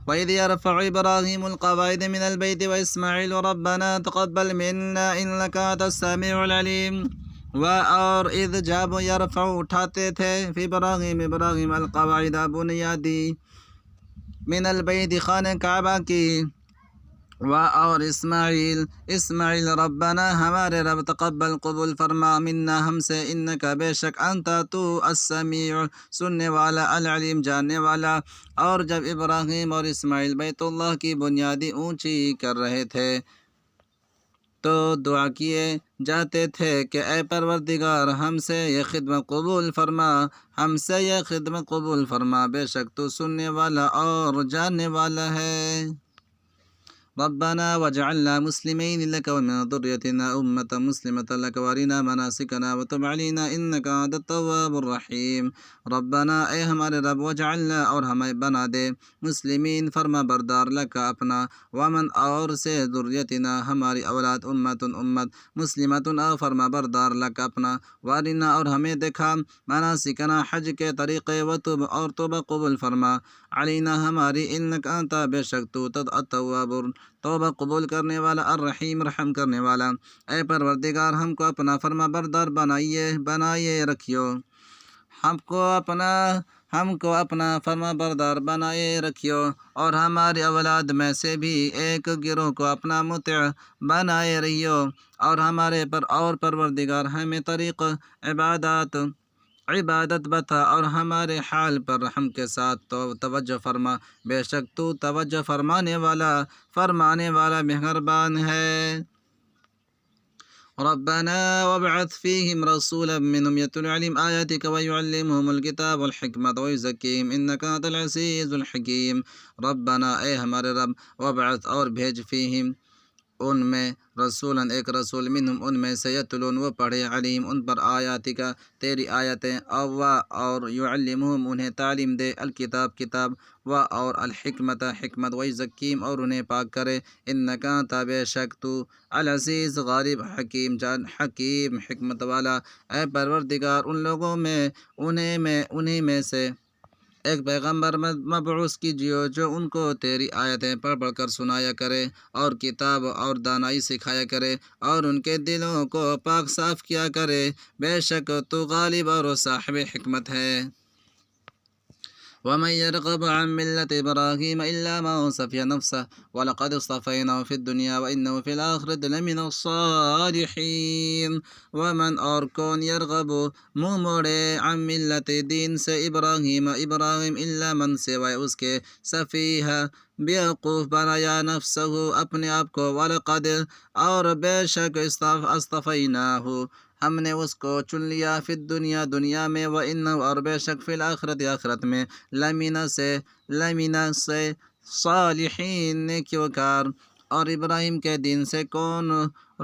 وإذ يرفع إبراهيم القواعد من البيت وإسماعيل ربنا تقبل منا إنك أنت السميع العليم اور اذ جب یرفع اٹھاتے تھے ابراہیم القواعد بنیادی من البیت خانہ کعبہ کی اور اسماعیل ربنا ہمارے رب تقبل قبول فرما منا ہم سے انکا بے شک انت تو السمیع سننے والا العلیم جاننے والا۔ اور جب ابراہیم اور اسماعیل بیت اللہ کی بنیادی اونچی کر رہے تھے تو دعا کیے جاتے تھے کہ اے پروردگار ہم سے یہ خدمت قبول فرما بے شک تو سننے والا اور جاننے والا ہے۔ ربنا واجعلنا مسلمين لك ومن ذريتنا أمة مسلمة لك وارنا مناسكنا وتب علينا إنك أنت التواب الرحيم۔ ربنا اے ہمارے رب واجعلنا اور ہمیں بنا دے مسلمین فرما بردار لك اپنا ومن اور سے ذریتنا ہماری اولاد امت مسلمت اور فرما بردار لك اپنا وارنا اور ہمیں دکھا مناسکنا حج کے طریقے وتب اور توبہ قبول فرما علینا ہماری انک انت بے شک تو التواب توبہ قبول کرنے والا الرحیم رحم کرنے والا۔ اے پروردگار ہم کو اپنا فرما بردار بنائے رکھیو ہم کو اپنا فرما بردار بنائے رکھیو اور ہماری اولاد میں سے بھی ایک گروہ کو اپنا مطیع بنائے رہیو اور ہمارے پر اور پروردگار ہمیں طریق عبادت بتا اور ہمارے حال پر رحم کے ساتھ تو توجہ فرما بے شک تو توجہ فرمانے والا مہربان ہے۔ ربنا وابعث فيهم رسولا منهم يتلو عليهم آياتك ويعلمهم الكتاب والحكمة ويزكيهم إنك أنت العزيز الحكيم۔ ربنا اے ہمارے رب وابعث اور بھیج فیہم ان میں رسولاً ایک رسول منہم ان میں سے یتلون وہ پڑھے علیم ان پر آیاتک تیری آیتیں اور یعلمہم انہیں تعلیم دے کتاب اور الحکمت حکمت ویزکیم اور انہیں پاک کرے انکا تا بے شک تو العزیز غالب حکیم حکمت والا۔ اے پروردگار ان لوگوں میں انہی میں سے ایک پیغمبر مبعوث کیجیو جو ان کو تیری آیتیں پڑھ کر سنایا کرے اور کتاب اور دانائی سکھایا کرے اور ان کے دلوں کو پاک صاف کیا کرے بے شک تو غالب اور صاحب حکمت ہے۔ ومن يرغب عن ملة إبراهيم إلا من سفي نفسه ولقد اصطفيناه في الدنيا وإنه في الآخرة لمن الصالحين۔ ومن اور کون یرغب منہ موڑے عن ملت دین سے ابراہیم الا من سوائے اس کے سفیہ بیوقوف بنایا نفسہ اپنے آپ کو ولقد اور بے شک اصطفیناہ ہم نے اس کو چن لیا فی الدنیا دنیا میں وَإِنَّهُ اور بے شک فی آخرت میں لمن سے صالحین نیکوکار۔ اور ابراہیم کے دین سے کون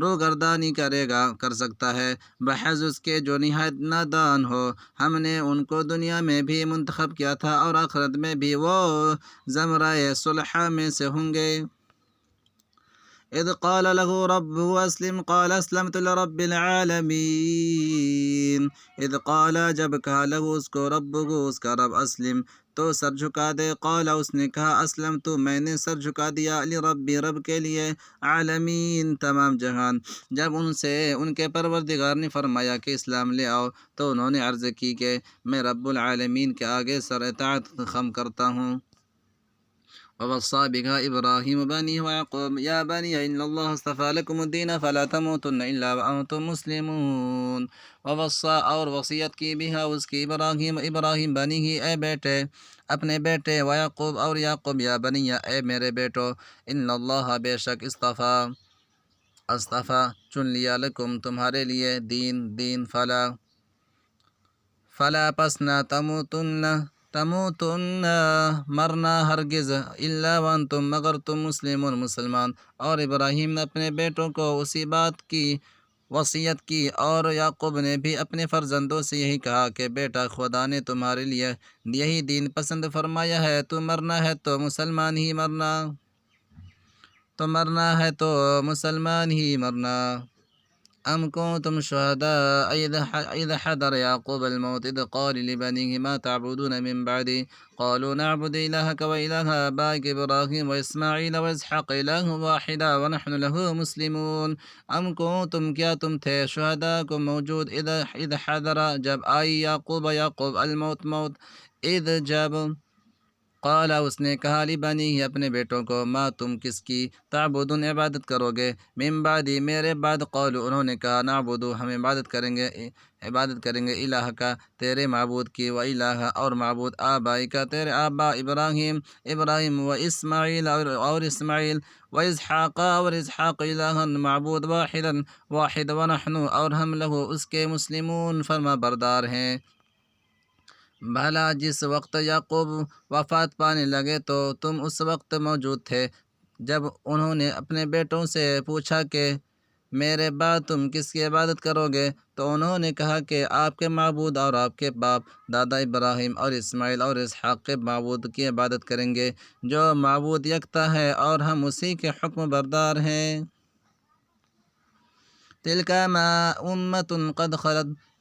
روگردانی کر سکتا ہے بحث اس کے جو نہایت نادان ہو۔ ہم نے ان کو دنیا میں بھی منتخب کیا تھا اور آخرت میں بھی وہ زمرہ صلحاء میں سے ہوں گے۔ اذ قال له ربه اسلم قال اسلمت لرب العالمین۔ اذ قال جب کہا له اس کو ربه اس کا رب اسلم تو سر جھکا دے قال اس نے کہا اسلم تو میں نے سر جھکا دیا لربی رب کے لیے عالمین تمام جہان۔ جب ان کے پروردگار نے فرمایا کہ اسلام لے آؤ تو انہوں نے عرض کی کہ میں رب العالمین کے آگے سر اطاعت خم کرتا ہوں۔ ووصى بها إبراهيم بنيه ويعقوب يا بني إن الله اصطفى لكم الدين فلا تموتن إلا وأنتم مسلمون۔ ووصى اور وصیت کی بها اس کی ابراہیم بنی ہی اے بیٹے اپنے بیٹے ویعقوب اور یعقوب یا بنی اے میرے بیٹو ان اللہ بے شک اصطفى چن لیا لکم تمہارے لیے دین فلا پس نہ تموتن مرنا ہرگز الا وانتم مگر تم مسلمان۔ اور ابراہیم نے اپنے بیٹوں کو اسی بات کی وصیت کی اور یعقوب نے بھی اپنے فرزندوں سے یہی کہا کہ بیٹا خدا نے تمہارے لیے یہی دین پسند فرمایا ہے تو مرنا ہے تو مسلمان ہی مرنا۔ أم كنتم شهداء إذا حضر يعقوب الموت إذ قال لبنيه ما تعبدون من بعدي قالوا نعبد إلهك وإله آبائك إبراهيم وإسماعيل وإسحاق إله واحدا ونحن له مسلمون أم كنتم کیا تم تھے شہداء کو موجود إذا حضر جب آئی یعقوب الموت موت إذ جب قال اس نے کہا لبنی اپنے بیٹوں کو ما تم کس کی تعبدون عبادت کرو گے من بعدی میرے بعد قالوا انہوں نے کہا نعبدو ہم عبادت کریں گے الہ کا تیرے معبود کی و الہ اور معبود آبائی کا تیرے آبا ابراہیم و اسماعیل اور اسماعیل و اسحاق اور اسحاق الہ معبود واحد ونحن اور ہم لہو اس کے مسلمون فرما بردار ہیں بھلا جس وقت یعقوب وفات پانے لگے تو تم اس وقت موجود تھے جب انہوں نے اپنے بیٹوں سے پوچھا کہ میرے بعد تم کس کی عبادت کرو گے تو انہوں نے کہا کہ آپ کے معبود اور آپ کے باپ دادا ابراہیم اور اسماعیل اور اسحاق کے معبود کی عبادت کریں گے جو معبود یکتا ہے اور ہم اسی کے حکم بردار ہیں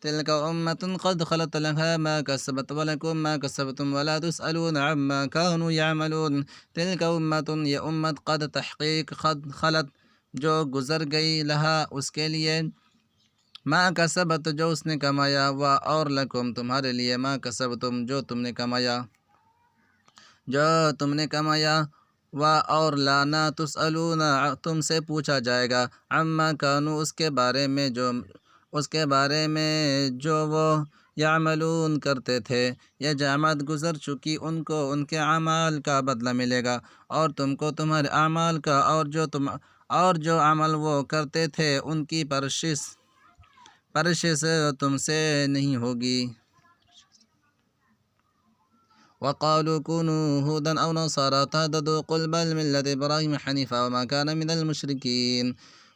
تلك أمة قد خلت لها ما كسبت ولكم ما كسبتم ولا تسألون عما كانوا يعملون تلك أمة یہ امت قد تحقیق خلت جو گزر گئی لہا اس کے لیے ما کسبت جو اس نے کمایا اور لکم تمہارے لیے ما کسبتم جو تم نے کمایا اور لانا تسألون تم سے پوچھا جائے گا عما کانوا اس کے بارے میں جو وہ یعملون کرتے تھے یہ جامعت گزر چکی ان کو ان کے اعمال کا بدلہ ملے گا اور تم کو تمہارے اعمال کا اور جو عمل وہ کرتے تھے ان کی پرشش تم سے نہیں ہوگی وقالوا كونوا هودا أو نصارى تهتدوا قل بل ملة إبراهيم حنيفا وما كان من المشركين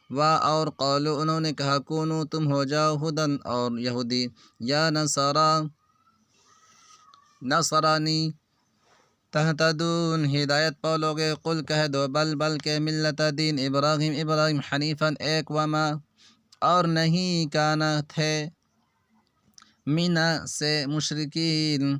اور قالوا انہوں نے کہا کونو تم ہو جاؤ ہدن اور یہودی یا نصرانی تہتدون ہدایت پاؤ گے قل کہہ دو بلکہ ملت دین ابراہیم حنیفاً ایک وما اور نہیں کانا تھے مینا سے مشرکین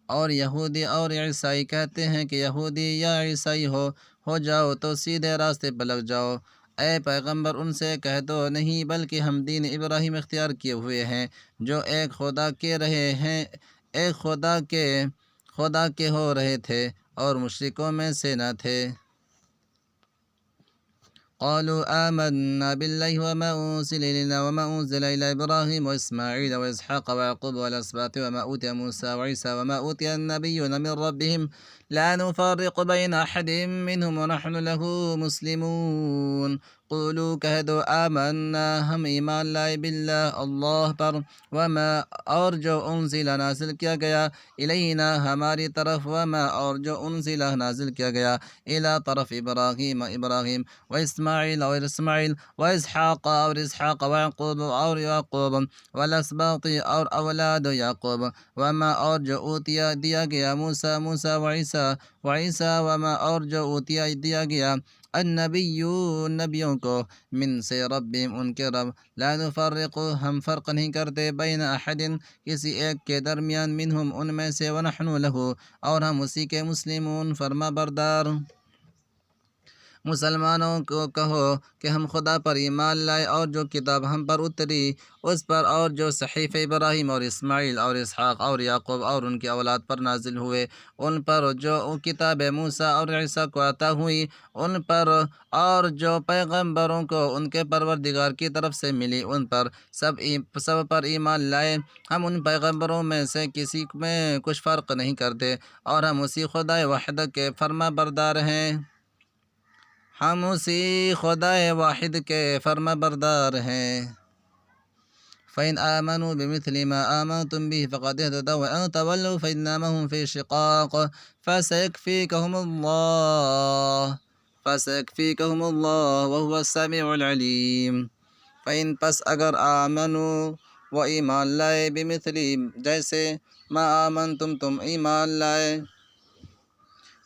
اور یہودی اور عیسائی کہتے ہیں کہ یہودی یا عیسائی ہو جاؤ تو سیدھے راستے پر لگ جاؤ اے پیغمبر ان سے کہہ دو نہیں بلکہ ہم دین ابراہیم اختیار کیے ہوئے ہیں جو ایک خدا کے رہے ہیں ایک خدا کے ہو رہے تھے اور مشرکوں میں سے نہ تھے قالوا آمنا بالله وما أنزل إلينا وما أنزل إلى إبراهيم وإسماعيل وإسحاق ويعقوب والأسباط وما أوتي موسى وعيسى وما أوتي النبيون من ربهم لا نفرق بين أحد منهم ونحن له مسلمون قولوا کہہ دو آمنا ہم ایمان لائے باللہ اللہ پر وما اور جو انزل نازل کیا گیا الینا ہماری طرف وما اور جو انزل نازل کیا گیا الی طرف ابراہیم و اسماعیل و اسحاق اور اسحاق و یعقوب والاسباط اور اولاد یعقوب وما اور جو اوتیا دیا گیا موسیٰ و عیسیٰ وما اور جو اوتیا دیا گیا نبیوں کو من سے ربہم ان کے رب لا نفرق ہم فرق نہیں کرتے بین احد کسی ایک کے درمیان منہم ان میں سے ونحن لہو اور ہم اسی کے مسلمون فرما بردار مسلمانوں کو کہو کہ ہم خدا پر ایمان لائے اور جو کتاب ہم پر اتری اس پر اور جو صحیفہ ابراہیم اور اسماعیل اور اسحاق اور یعقوب اور ان کی اولاد پر نازل ہوئے ان پر جو کتاب موسیٰ اور عیسیٰ کو عطا ہوئی ان پر اور جو پیغمبروں کو ان کے پروردگار کی طرف سے ملی ان پر سب پر ایمان لائے ہم ان پیغمبروں میں سے کسی میں کچھ فرق نہیں کرتے اور ہم اسی خدا واحد کے فرما بردار ہیں ہم اسی خدا واحد کے فرما بردار ہیں فَإِنْ آمَنُوا بِمِثْلِ مَا آمَنْتُمْ بِهِ فَقَدِ اهْتَدَوْا وَإِنْ تَوَلَّوْا فَإِنَّمَا هُمْ فِي شِقَاقٍ فَسَيَكْفِيكَهُمُ اللَّهُ وَهُوَ السَّمِيعُ الْعَلِيمُ فَإِنْ پس اگر آمنوا و ایمان لائے بِمِثْلِ جیسے ما آمنتم تم ایمان لائے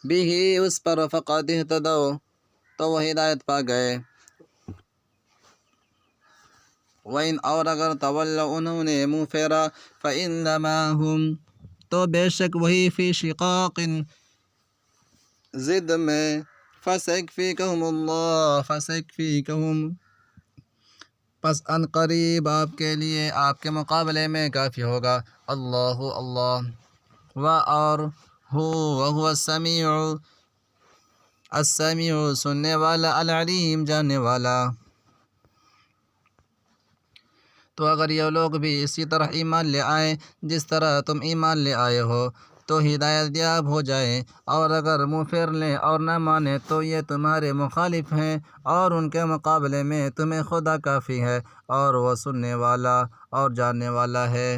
بِهِ اس پر فَقَدِ اهْتَدَوْا تو وہ ہدایت پا گئے وَإِنْ اور اگر تولوا انہوں نے منہ پھیرا فَإِنَّمَا هُمْ تو بے شک وہی فی شقاق ضد میں فَسَيَكْفِيكَهُمُ اللَّهُ فَسَيَكْفِيكَهُمْ پس ان قریب آپ کے لیے آپ کے مقابلے میں کافی ہوگا اللہ اللہ اور وهو السمیع سننے والا العلیم جاننے والا۔ تو اگر یہ لوگ بھی اسی طرح ایمان لے آئیں جس طرح تم ایمان لے آئے ہو تو ہدایت یاب ہو جائیں، اور اگر منہ پھیر لیں اور نہ مانیں تو یہ تمہارے مخالف ہیں، اور ان کے مقابلے میں تمہیں خدا کافی ہے، اور وہ سننے والا اور جاننے والا ہے۔